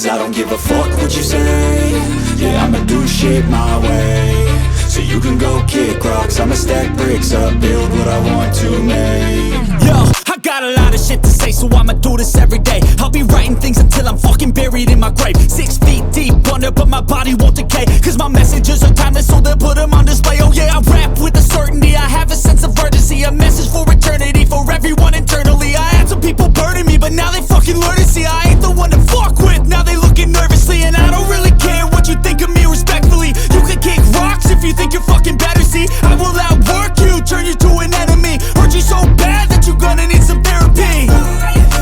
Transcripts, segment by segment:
Cause I don't give a fuck what you say. Yeah, I'ma do shit my way. So you can go kick rocks, I'ma stack bricks up, build what I want to make. Yo, I got a lot of shit to say, so I'ma do this every day. I'll be writing things until I'm fucking buried in my grave. 6 feet deep under, but my body won't decay. Cause my messages are timeless, so they'll put them on display. Oh yeah, I rap with a certainty, I have a sense of urgency. A message for eternity, for everyone internally. I had some people burning me, but now they fucking learn to see I ain't the one to fuck with, now they looking nervously. And I don't really care what you think of me, respectfully. You can kick rocks if you think you're fucking better, see. I will outwork you, turn you to an enemy. Hurt you so bad that you're gonna need some therapy.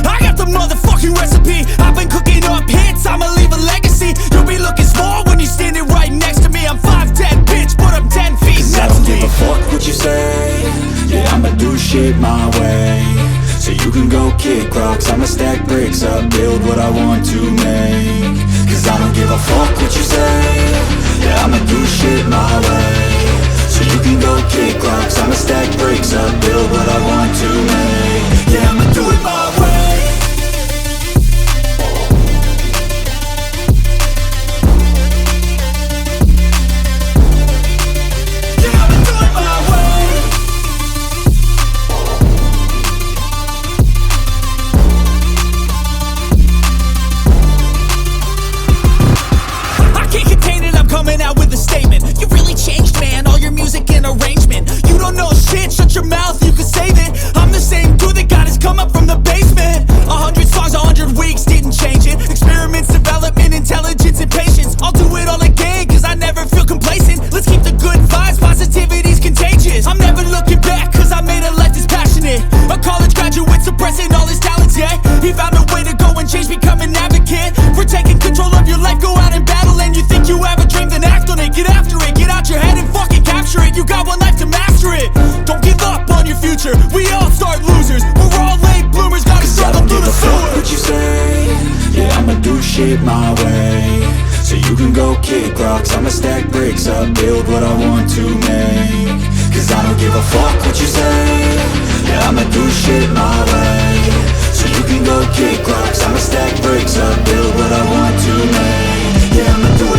I got the motherfucking recipe, I've been cooking up hits, I'ma leave a legacy. You'll be looking small when you're standing right next to me. I'm 5'10", bitch, but I'm 10 feet next to me. I don't give a fuck what you say. Yeah, I'ma do shit my way. So you can go kick rocks, I'ma stack bricks up, build what I want to make. Cause I don't give a fuck what you say. Yeah, I'ma do shit my way. So you can go kick rocks, I'ma stack bricks up, build what I want to make. Yeah, I'ma do it my way. Coming out with a statement. You really changed, man, all your music and arrangement. You don't know shit, shut your mouth, you can save it. I'm the same dude that got his come up from the basement. 100 songs, 100 weeks, didn't change it. Experiments, development, intelligence, and patience. I'll do it all again, cause I never feel complacent. Let's keep the good vibes, positivity's contagious. I'm never looking back, cause I made a life that's passionate. A college graduate suppressing all his talents, yeah. He found a way to go and change, become an advocate for taking control of your life, go out and battle. And you think you have a dream, then act on it, get after it, get out your head and fucking capture it. You got one life to master it. Don't give up on your future, we all start losers. We're all late bloomers, gotta struggle through the sewer. What you say? Yeah, I'ma do shit my way. So you can go kick rocks, I'ma stack bricks up, build what I want to make. Cause I don't give a fuck what you say. Yeah, I'ma do shit my way. So you can go kick rocks, I'ma stack bricks up, build what I want to make. Yeah, I'ma do it